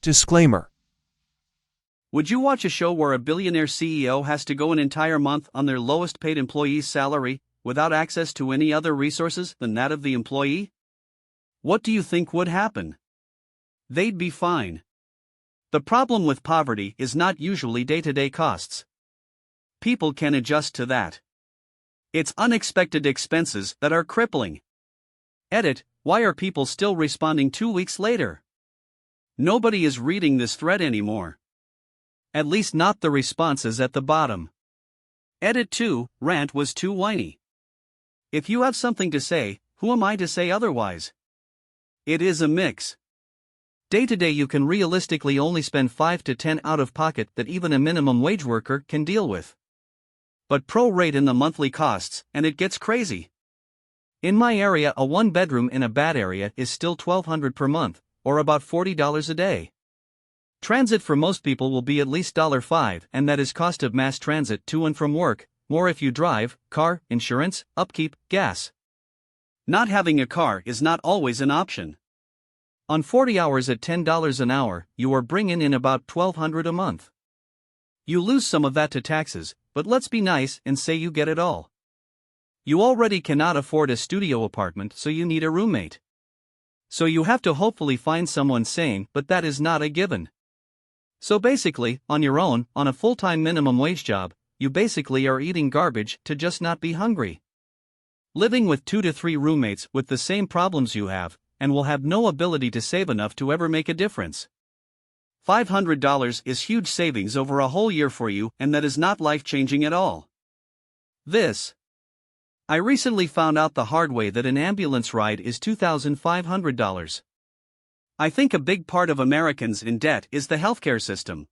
Disclaimer. Would you watch a show where a billionaire CEO has to go an entire month on their lowest paid employee's salary, without access to any other resources than that of the employee? What do you think would happen? They'd be fine. The problem with poverty is not usually day-to-day costs. People can adjust to that. It's unexpected expenses that are crippling. Edit: why are people still responding 2 weeks later? Nobody is reading this thread anymore. At least not the responses at the bottom. Edit 2, rant was too whiny. If you have something to say, who am I to say otherwise? It is a mix. Day to day you can realistically only spend 5 to 10 out of pocket that even a minimum wage worker can deal with. But prorate in the monthly costs, and it gets crazy. In my area, a 1-bedroom in a bad area is still $1,200 per month, or about $40 a day. Transit for most people will be at least $5, and that is cost of mass transit to and from work, more if you drive, car, insurance, upkeep, gas. Not having a car is not always an option. On 40 hours at $10 an hour, you are bringing in about $1,200 a month. You lose some of that to taxes, but let's be nice and say you get it all. You already cannot afford a studio apartment, so you need a roommate. So you have to hopefully find someone sane, but that is not a given. So basically, on your own, on a full-time minimum wage job, you basically are eating garbage to just not be hungry. Living with 2 to 3 roommates with the same problems you have, and will have no ability to save enough to ever make a difference. $500 is huge savings over a whole year for you, and that is not life-changing at all. I recently found out the hard way that an ambulance ride is $2,500. I think a big part of Americans in debt is the healthcare system.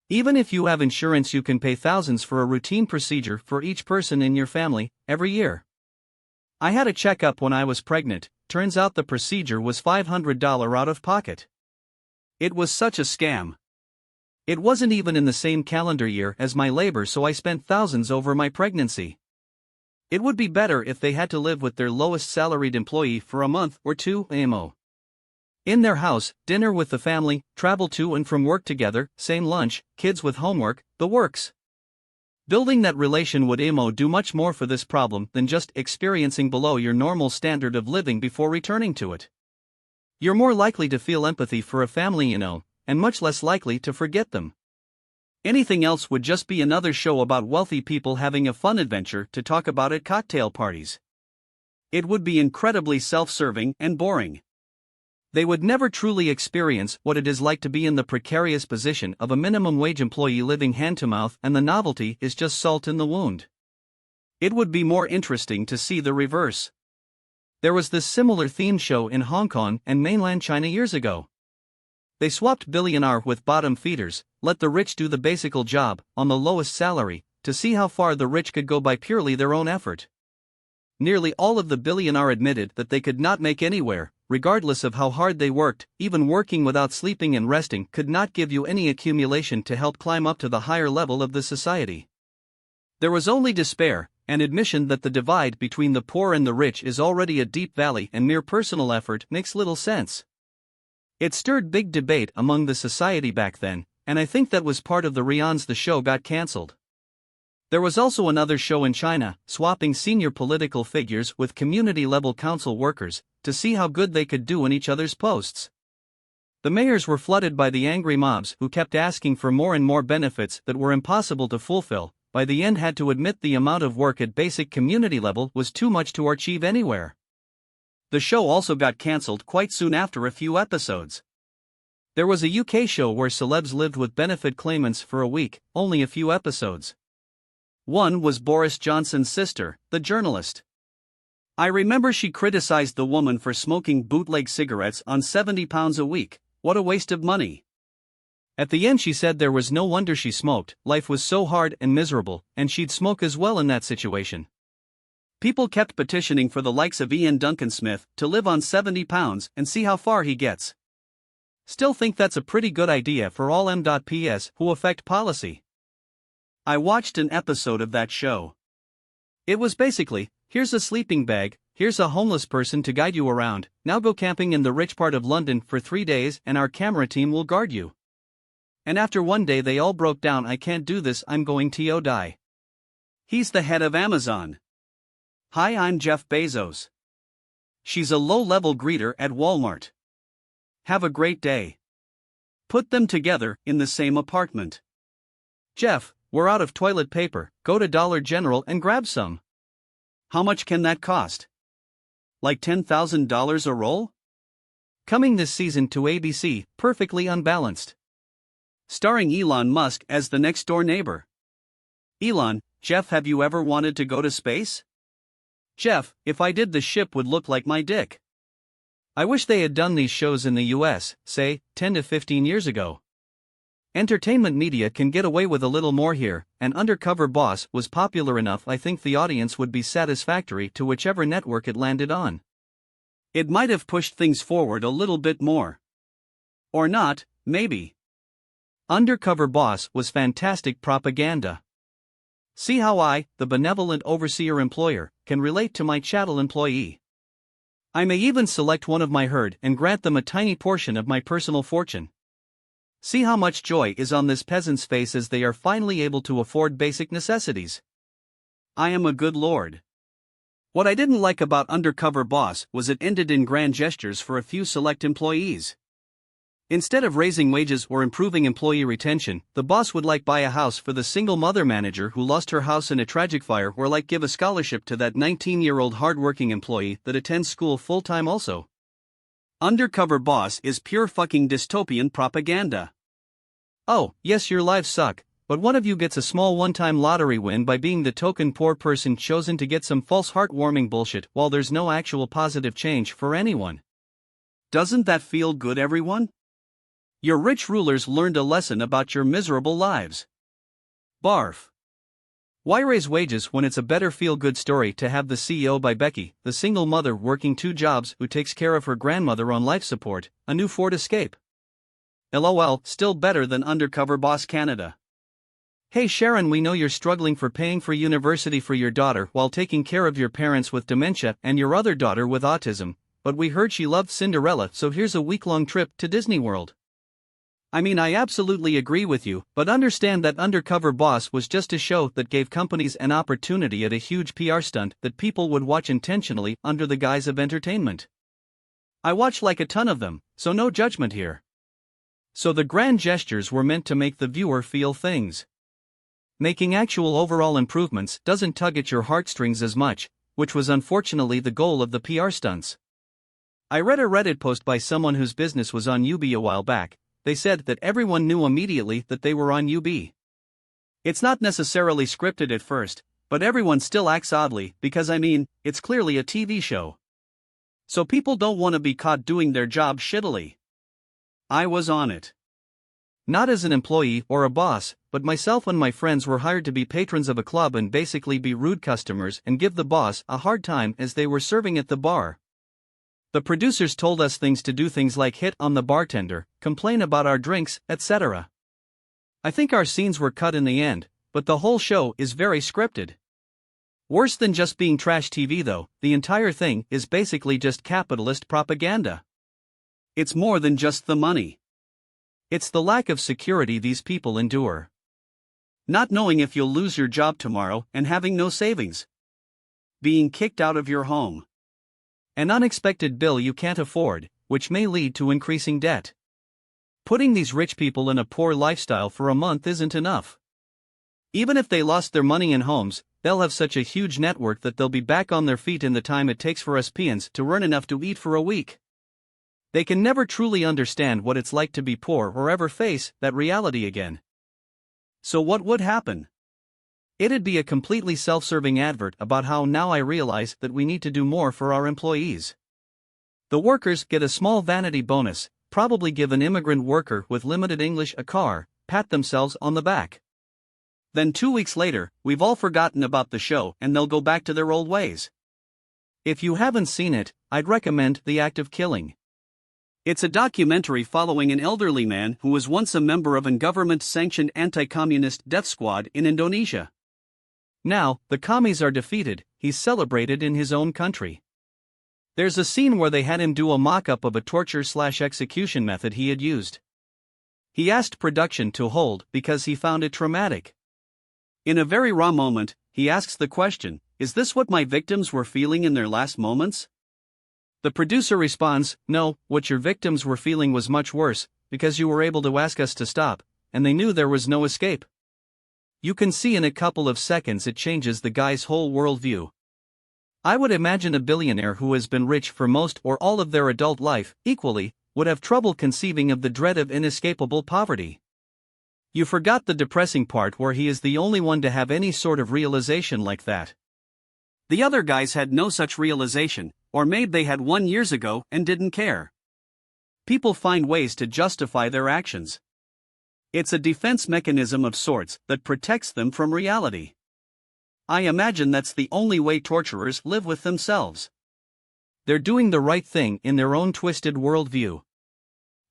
Even if you have insurance, you can pay thousands for a routine procedure for each person in your family, every year. I had a checkup when I was pregnant, turns out the procedure was $500 out of pocket. It was such a scam. It wasn't even in the same calendar year as my labor, so I spent thousands over my pregnancy. It would be better if they had to live with their lowest salaried employee for a month or two, AMO. In their house, dinner with the family, travel to and from work together, same lunch, kids with homework, the works. Building that relation would do much more for this problem than just experiencing below your normal standard of living before returning to it. You're more likely to feel empathy for a family and much less likely to forget them. Anything else would just be another show about wealthy people having a fun adventure to talk about at cocktail parties. It would be incredibly self-serving and boring. They would never truly experience what it is like to be in the precarious position of a minimum wage employee living hand-to-mouth, and the novelty is just salt in the wound. It would be more interesting to see the reverse. There was this similar themed show in Hong Kong and mainland China years ago. They swapped billionaire with bottom feeders, let the rich do the basic job, on the lowest salary, to see how far the rich could go by purely their own effort. Nearly all of the billionaire admitted that they could not make anywhere, regardless of how hard they worked. Even working without sleeping and resting could not give you any accumulation to help climb up to the higher level of the society. There was only despair, and admission that the divide between the poor and the rich is already a deep valley, and mere personal effort makes little sense. It stirred big debate among the society back then, and I think that was part of the reasons the show got cancelled. There was also another show in China, swapping senior political figures with community-level council workers, to see how good they could do in each other's posts. The mayors were flooded by the angry mobs who kept asking for more and more benefits that were impossible to fulfill. By the end had to admit the amount of work at basic community level was too much to achieve anywhere. The show also got cancelled quite soon after a few episodes. There was a UK show where celebs lived with benefit claimants for a week, only a few episodes. One was Boris Johnson's sister, the journalist. I remember she criticized the woman for smoking bootleg cigarettes on £70 a week. What a waste of money. At the end she said there was no wonder she smoked, life was so hard and miserable, and she'd smoke as well in that situation. People kept petitioning for the likes of Ian Duncan Smith to live on £70 and see how far he gets. Still think that's a pretty good idea for all M.Ps who affect policy. I watched an episode of that show. It was basically, here's a sleeping bag, here's a homeless person to guide you around, now go camping in the rich part of London for 3 days and our camera team will guard you. And after one day they all broke down, I can't do this, I'm going to die. He's the head of Amazon. Hi, I'm Jeff Bezos. She's a low-level greeter at Walmart. Have a great day. Put them together in the same apartment. Jeff, we're out of toilet paper, go to Dollar General and grab some. How much can that cost? Like $10,000 a roll? Coming this season to ABC, Perfectly Unbalanced. Starring Elon Musk as the next-door neighbor. Elon, Jeff, have you ever wanted to go to space? Jeff, if I did, the ship would look like my dick. I wish they had done these shows in the US, say, 10 to 15 years ago. Entertainment media can get away with a little more here, and Undercover Boss was popular enough. I think the audience would be satisfactory to whichever network it landed on. It might have pushed things forward a little bit more. Or not, maybe. Undercover Boss was fantastic propaganda. See how I, the benevolent overseer employer, can relate to my chattel employee. I may even select one of my herd and grant them a tiny portion of my personal fortune. See how much joy is on this peasant's face as they are finally able to afford basic necessities. I am a good lord. What I didn't like about Undercover Boss was it ended in grand gestures for a few select employees. Instead of raising wages or improving employee retention, the boss would buy a house for the single mother manager who lost her house in a tragic fire, or give a scholarship to that 19-year-old hardworking employee that attends school full-time also. Undercover Boss is pure fucking dystopian propaganda. Oh, yes, your lives suck, but one of you gets a small one-time lottery win by being the token poor person chosen to get some false heartwarming bullshit while there's no actual positive change for anyone. Doesn't that feel good, everyone? Your rich rulers learned a lesson about your miserable lives. Barf. Why raise wages when it's a better feel-good story to have the CEO by Becky, the single mother working 2 jobs who takes care of her grandmother on life support, a new Ford Escape? LOL, still better than Undercover Boss Canada. Hey Sharon, we know you're struggling for paying for university for your daughter while taking care of your parents with dementia and your other daughter with autism, but we heard she loved Cinderella, so here's a week-long trip to Disney World. I mean, I absolutely agree with you, but understand that Undercover Boss was just a show that gave companies an opportunity at a huge PR stunt that people would watch intentionally under the guise of entertainment. I watch a ton of them, so no judgment here. So the grand gestures were meant to make the viewer feel things. Making actual overall improvements doesn't tug at your heartstrings as much, which was unfortunately the goal of the PR stunts. I read a Reddit post by someone whose business was on UB a while back. They said that everyone knew immediately that they were on UB. It's not necessarily scripted at first, but everyone still acts oddly because it's clearly a TV show. So people don't want to be caught doing their job shittily. I was on it. Not as an employee or a boss, but myself and my friends were hired to be patrons of a club and basically be rude customers and give the boss a hard time as they were serving at the bar. The producers told us things to do, things like hit on the bartender, complain about our drinks, etc. I think our scenes were cut in the end, but the whole show is very scripted. Worse than just being trash TV though, the entire thing is basically just capitalist propaganda. It's more than just the money. It's the lack of security these people endure. Not knowing if you'll lose your job tomorrow and having no savings. Being kicked out of your home. An unexpected bill you can't afford, which may lead to increasing debt. Putting these rich people in a poor lifestyle for a month isn't enough. Even if they lost their money and homes, they'll have such a huge network that they'll be back on their feet in the time it takes for us peons to earn enough to eat for a week. They can never truly understand what it's like to be poor or ever face that reality again. So what would happen? It'd be a completely self-serving advert about how now I realize that we need to do more for our employees. The workers get a small vanity bonus, probably give an immigrant worker with limited English a car, pat themselves on the back. Then 2 weeks later, we've all forgotten about the show and they'll go back to their old ways. If you haven't seen it, I'd recommend The Act of Killing. It's a documentary following an elderly man who was once a member of a government-sanctioned anti-communist death squad in Indonesia. Now, the commies are defeated, he's celebrated in his own country. There's a scene where they had him do a mock-up of a torture/execution method he had used. He asked production to hold because he found it traumatic. In a very raw moment, he asks the question, "Is this what my victims were feeling in their last moments?" The producer responds, "No, what your victims were feeling was much worse, because you were able to ask us to stop, and they knew there was no escape." You can see in a couple of seconds it changes the guy's whole worldview. I would imagine a billionaire who has been rich for most or all of their adult life, equally, would have trouble conceiving of the dread of inescapable poverty. You forgot the depressing part where he is the only one to have any sort of realization like that. The other guys had no such realization, or maybe they had one years ago and didn't care. People find ways to justify their actions. It's a defense mechanism of sorts that protects them from reality. I imagine that's the only way torturers live with themselves. They're doing the right thing in their own twisted worldview.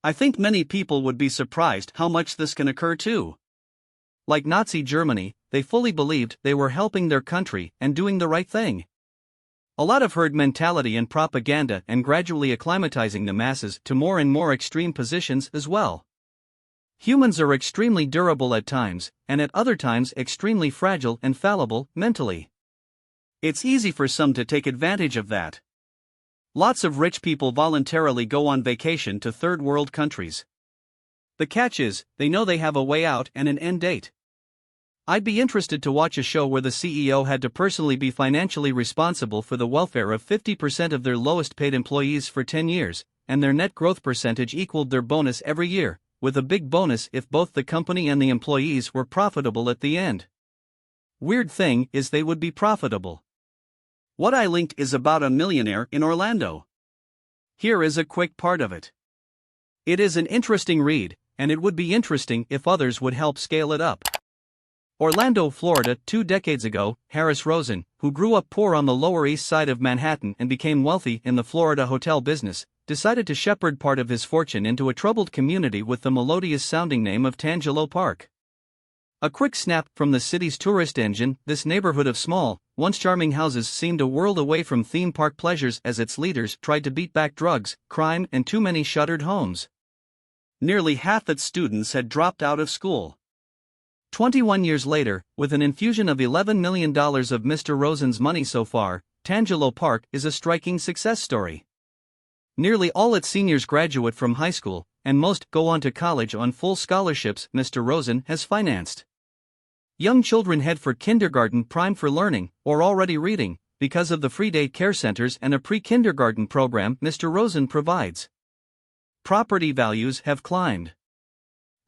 I think many people would be surprised how much this can occur too. Like Nazi Germany, they fully believed they were helping their country and doing the right thing. A lot of herd mentality and propaganda and gradually acclimatizing the masses to more and more extreme positions as well. Humans are extremely durable at times, and at other times extremely fragile and fallible mentally. It's easy for some to take advantage of that. Lots of rich people voluntarily go on vacation to third world countries. The catch is, they know they have a way out and an end date. I'd be interested to watch a show where the CEO had to personally be financially responsible for the welfare of 50% of their lowest paid employees for 10 years, and their net growth percentage equaled their bonus every year, with a big bonus if both the company and the employees were profitable at the end. Weird thing is they would be profitable. What I linked is about a millionaire in Orlando. Here is a quick part of it. It is an interesting read, and it would be interesting if others would help scale it up. Orlando, Florida. 2 decades ago, Harris Rosen, who grew up poor on the Lower East Side of Manhattan and became wealthy in the Florida hotel business, decided to shepherd part of his fortune into a troubled community with the melodious-sounding name of Tangelo Park. A quick snap from the city's tourist engine, this neighborhood of small, once charming houses seemed a world away from theme park pleasures as its leaders tried to beat back drugs, crime, and too many shuttered homes. Nearly half its students had dropped out of school. 21 years later, with an infusion of $11 million of Mr. Rosen's money so far, Tangelo Park is a striking success story. Nearly all its seniors graduate from high school, and most go on to college on full scholarships Mr. Rosen has financed. Young children head for kindergarten primed for learning, or already reading, because of the free day care centers and a pre-kindergarten program Mr. Rosen provides. Property values have climbed.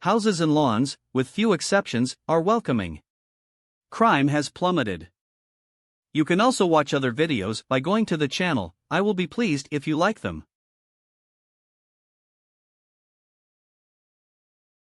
Houses and lawns, with few exceptions, are welcoming. Crime has plummeted. You can also watch other videos by going to the channel. I will be pleased if you like them.